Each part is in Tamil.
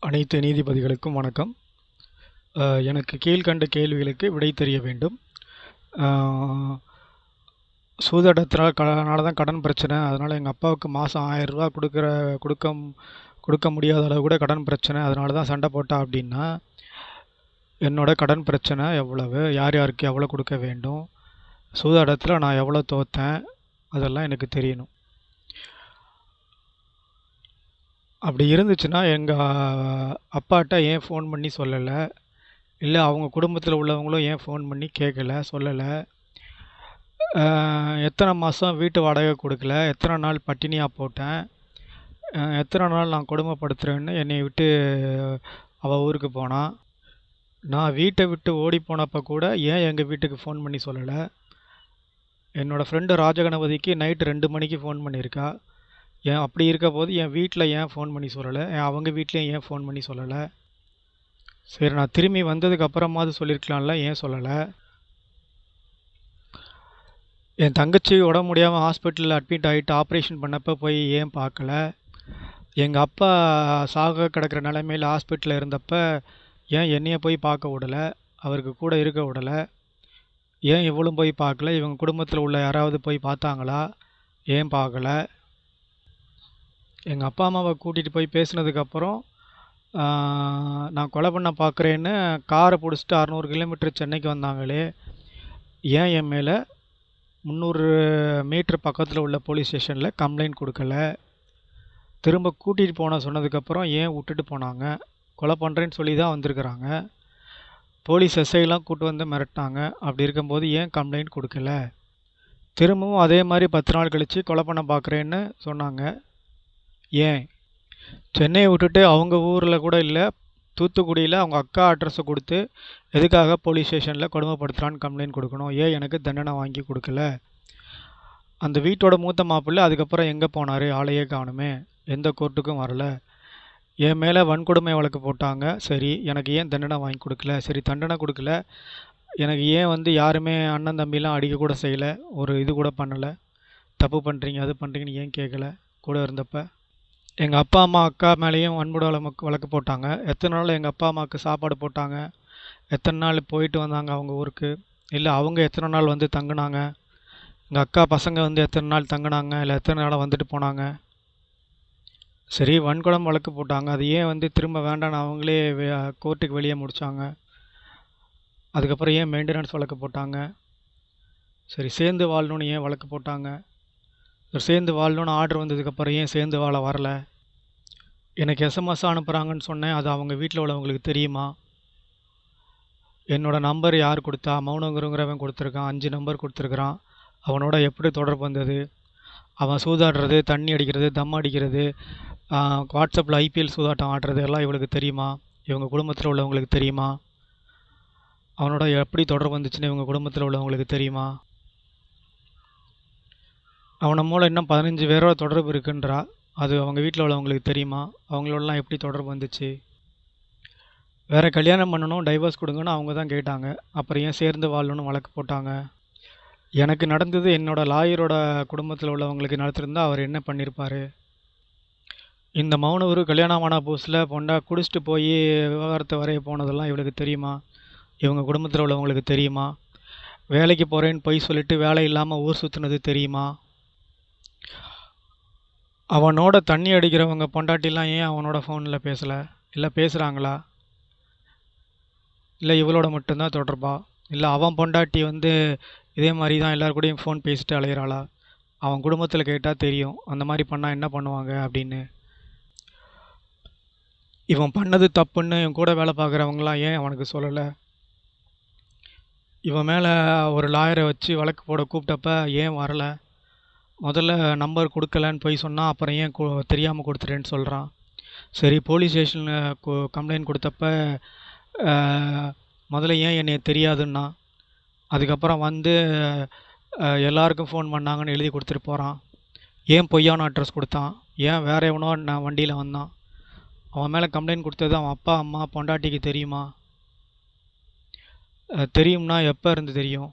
அனைத்து நீதிபதிகளுக்கும் வணக்கம். எனக்கு கீழ்க்கண்ட கேள்விகளுக்கு விடை தெரிய வேண்டும். சூதாட்டத்தினால தான் கடன் பிரச்சனை. அதனால் எங்கள் அப்பாவுக்கு மாதம் ரூ. 1000 கொடுக்க முடியாத அளவு கூட கடன் பிரச்சனை. அதனால தான் சண்டை போட்டா அப்படின்னா, என்னோட கடன் பிரச்சனை எவ்வளவு, யார் யாருக்கு எவ்வளோ கொடுக்க வேண்டும், சூதாட்டத்தில் நான் எவ்வளோ தோற்றேன், அதெல்லாம் எனக்கு தெரியணும். அப்படி இருந்துச்சுன்னா எங்கள் அப்பாட்ட ஏன் ஃபோன் பண்ணி சொல்லலை, இல்லை அவங்க குடும்பத்தில் உள்ளவங்களும் ஏன் ஃபோன் பண்ணி கேட்கல, சொல்லலை. எத்தனை மாதம் வீட்டு வாடகை கொடுக்கல, எத்தனை நாள் பட்டினியாக போட்டேன், எத்தனை நாள் நான் கொடுமைப்படுத்துகிறேன்னு என்னை விட்டு அவள் ஊருக்கு போனான். நான் வீட்டை விட்டு ஓடி போனப்போ கூட ஏன் எங்கள் வீட்டுக்கு ஃபோன் பண்ணி சொல்லலை. என்னோடய ஃப்ரெண்டு ராஜகணபதிக்கு நைட்டு 2 மணிக்கு ஃபோன் பண்ணியிருக்கா. ஏன் அப்படி இருக்க போது என் வீட்டில் ஏன் ஃபோன் பண்ணி சொல்லலை, அவங்க வீட்லேயும் ஏன் ஃபோன் பண்ணி சொல்லலை. சரி, நான் திரும்பி வந்ததுக்கு அப்புறமாவது சொல்லியிருக்கலாம்ல, ஏன் சொல்லலை. என் தங்கச்சி உடம்பு முடியாமல் ஹாஸ்பிட்டலில் அட்மிட் ஆகிட்டு ஆப்ரேஷன் பண்ணப்போ போய் ஏன் பார்க்கல. எங்கள் அப்பா சாக கிடக்கிற நிலைமையில் ஹாஸ்பிட்டலில் இருந்தப்போ ஏன் என்னைய போய் பார்க்க விடலை, அவருக்கு கூட இருக்க விடலை. ஏன் இவளும் போய் பார்க்கல, இவங்க குடும்பத்தில் உள்ள யாராவது போய் பார்த்தாங்களா, ஏன் பார்க்கல. எங்கள் அப்பா அம்மாவை கூட்டிகிட்டு போய் பேசினதுக்கப்புறம் நான் கொலை பண்ண பார்க்குறேன்னு காரை பிடிச்சிட்டு 600 கிலோமீட்டர் சென்னைக்கு வந்தாங்களே, ஏன் என் மேலே 300 மீட்டர் பக்கத்தில் உள்ள போலீஸ் ஸ்டேஷனில் கம்ப்ளைண்ட் கொடுக்கல. திரும்ப கூட்டிகிட்டு போன சொன்னதுக்கப்புறம் ஏன் விட்டுட்டு போனாங்க. கொலை பண்ணுறேன்னு சொல்லி தான் வந்திருக்கிறாங்க. போலீஸ் எஸ்ஐலாம் கூப்பிட்டு வந்து மிரட்டினாங்க. அப்படி இருக்கும்போது ஏன் கம்ப்ளைண்ட் கொடுக்கல. திரும்பவும் அதே மாதிரி 10 நாள் கழித்து கொலை பண்ண பார்க்குறேன்னு சொன்னாங்க. ஏன் சென்னையை விட்டுட்டு அவங்க ஊரில் கூட இல்லை, தூத்துக்குடியில் அவங்க அக்கா அட்ரஸை கொடுத்து எதுக்காக போலீஸ் ஸ்டேஷனில் கொடுமைப்படுத்துகிறான்னு கம்ப்ளைண்ட் கொடுக்கணும். ஏன் எனக்கு தண்டனை வாங்கி கொடுக்கல. அந்த வீட்டோட மூத்த மாப்பிள்ளை அதுக்கப்புறம் எங்கே போனார், ஆளையே காணுமே, எந்த கோர்ட்டுக்கும் வரல. என் மேலே வன்கொடுமை வழக்கு போட்டாங்க. சரி, எனக்கு ஏன் தண்டனை வாங்கி கொடுக்கல. சரி, தண்டனை கொடுக்கல, எனக்கு ஏன் யாருமே அண்ணன் தம்பிலாம் அடிக்க கூட செய்யலை, ஒரு இது கூட பண்ணலை. தப்பு பண்ணுறீங்க அது பண்ணுறீங்கன்னு ஏன் கேட்கல கூட இருந்தப்போ. எங்கள் அப்பா அம்மா அக்கா மேலேயும் வன்கொடுமை வழக்கு போட்டாங்க. எத்தனை நாள் எங்கள் அப்பா அம்மாவுக்கு சாப்பாடு போட்டாங்க, எத்தனை நாள் போயிட்டு வந்தாங்க அவங்க ஊருக்கு, இல்லை அவங்க எத்தனை நாள் தங்கினாங்க, எங்கள் அக்கா பசங்க எத்தனை நாள் தங்கினாங்க, இல்லை எத்தனை நாளாக வந்துட்டு போனாங்க. சரி, வன்கொடுமை வழக்கு போட்டாங்க, அது ஏன் திரும்ப வேண்டான்னு அவங்களே கோர்ட்டுக்கு வெளியே முடித்தாங்க. அதுக்கப்புறம் ஏன் மெயின்டெனன்ஸ் வழக்கு போட்டாங்க. சரி, சேர்ந்து வாழணுன்னு ஏன் வழக்கு போட்டாங்க. சேர்ந்து வாழணுன்னு ஆர்டர் வந்ததுக்கப்புறம் ஏன் சேர்ந்து வாழ வரலை. எனக்கு எஸ்எம்எஸ் அனுப்புகிறாங்கன்னு சொன்னேன், அது அவங்க வீட்டில் உள்ளவங்களுக்கு தெரியுமா. என்னோடய நம்பர் யார் கொடுத்தா, மௌனங்கிறவன் கொடுத்துருக்கான், 5 நம்பர் கொடுத்துருக்குறான். அவனோட எப்படி தொடர்பு வந்தது, அவன் சூதாடுறது, தண்ணி அடிக்கிறது, தம் அடிக்கிறது, வாட்ஸ்அப்பில் ஐபிஎல் சூதாட்டம் ஆடுறது எல்லாம் இவளுக்கு தெரியுமா, இவங்க குடும்பத்தில் உள்ளவங்களுக்கு தெரியுமா. அவனோட எப்படி தொடர்பு வந்துச்சுன்னு இவங்க குடும்பத்தில் உள்ளவங்களுக்கு தெரியுமா. அவனை மூலம் இன்னும் 15 பேரோட தொடர்பு இருக்குன்றா, அது அவங்க வீட்டில் உள்ளவங்களுக்கு தெரியுமா. அவங்களோடலாம் எப்படி தொடர்பு வந்துச்சு. வேறு கல்யாணம் பண்ணணும், டைவர்ஸ் கொடுங்கன்னு அவங்க தான் கேட்டாங்க. அப்புறம் ஏன் சேர்ந்து வாழணும்னு வழக்கு போட்டாங்க. எனக்கு நடந்தது என்னோடய லாயரோட குடும்பத்தில் உள்ளவங்களுக்கு நடத்திருந்தால் அவர் என்ன பண்ணியிருப்பார். இந்த மௌனூர் கல்யாணமான புதுசில் குடிச்சிட்டு போய் விவகாரத்தை வரைய போனதெல்லாம் இவளுக்கு தெரியுமா, இவங்க குடும்பத்தில் உள்ளவங்களுக்கு தெரியுமா. வேலைக்கு போகிறேன்னு பொய் சொல்லிவிட்டு வேலை இல்லாமல் ஊர் சுற்றுனது தெரியுமா. அவனோட தண்ணி அடிக்கிறவங்க பொண்டாட்டிலாம் ஏன் அவனோட ஃபோனில் பேசலை, இல்லை பேசுகிறாங்களா, இல்லை இவளோட மட்டும்தான் தொடர்பா, இல்லை அவன் பொண்டாட்டி இதே மாதிரி தான் எல்லாரு கூடயும் ஃபோன் பேசிட்டு அலையிறாளா. அவன் குடும்பத்தில் கேட்டால் தெரியும் அந்த மாதிரி பண்ணால் என்ன பண்ணுவாங்க அப்படின்னு. இவன் பண்ணது தப்புன்னு இவன் கூட வேலை பார்க்குறவங்களாம் ஏன் அவனுக்கு சொல்லலை. இவன் மேலே ஒரு லாயரை வச்சு வழக்கு போட கூப்பிட்டப்ப ஏன் வரலை. முதல்ல நம்பர் கொடுக்கலன்னு போய் சொன்னால் அப்புறம் ஏன் தெரியாமல் கொடுத்துட்டேன்னு சொல்கிறான். சரி, போலீஸ் ஸ்டேஷனில் கம்ப்ளைண்ட் கொடுத்தப்ப முதல்ல ஏன் என்னை தெரியாதுன்னா, அதுக்கப்புறம் எல்லாருக்கும் ஃபோன் பண்ணாங்கன்னு எழுதி கொடுத்துட்டு போகிறான். ஏன் பொய்யான அட்ரஸ் கொடுத்தான், ஏன் வேறு எவனோ நான் வண்டியில் வந்தான். அவன் மேலே கம்ப்ளைண்ட் கொடுத்தது அவன் அப்பா அம்மா பொண்டாட்டிக்கு தெரியுமா. தெரியும்னா எப்போ இருந்து தெரியும்.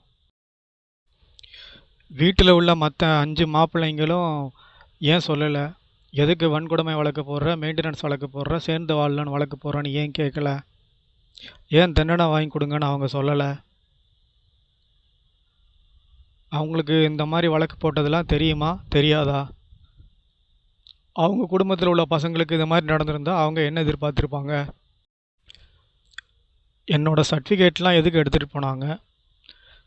வீட்டில் உள்ள மற்ற 5 மாப்பிள்ளைங்களும் ஏன் சொல்லலை, எதுக்கு வன்கொடுமை வழக்கு போடுற, மெயின்டெனன்ஸ் வழக்கு போடுற, சேர்ந்து வாழலன்னு வழக்கு போடுறேன்னு ஏன் கேட்கல? ஏன் தண்டனை வாங்கி கொடுங்கன்னு அவங்க சொல்லலை? அவங்களுக்கு இந்த மாதிரி வழக்கு போட்டதெல்லாம் தெரியுமா தெரியாதா? அவங்க குடும்பத்தில் உள்ள பசங்களுக்கு இது மாதிரி நடந்திருந்தா அவங்க என்ன எதிர்பார்த்துருப்பாங்க? என்னோட சர்டிஃபிகேட்லாம் எதுக்கு எடுத்துகிட்டு போனாங்க?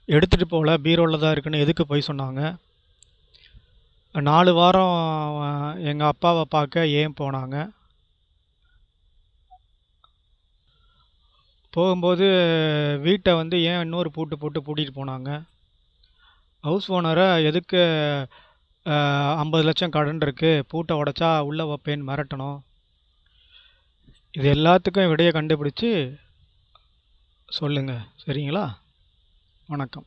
எடுத்துகிட்டு போகல, பீரோவில் தான் இருக்குன்னு எதுக்கு போய் சொன்னாங்க? 4 வாரம் எங்கள் அப்பாவை பார்க்க ஏன் போனாங்க? போகும்போது வீட்டை வந்து ஏன் இன்னொரு பூட்டு போட்டு பூட்டிட்டு போனாங்க? ஹவுஸ் ஓனரை எதுக்கு 50 லட்சம் கடன் இருக்கு, பூட்டை உடைச்சா உள்ளே வைப்பேன்னு மிரட்டணும்? இது எல்லாத்துக்கும் விடையை கண்டுபிடிச்சி சொல்லுங்கள், சரிங்களா? வணக்கம்.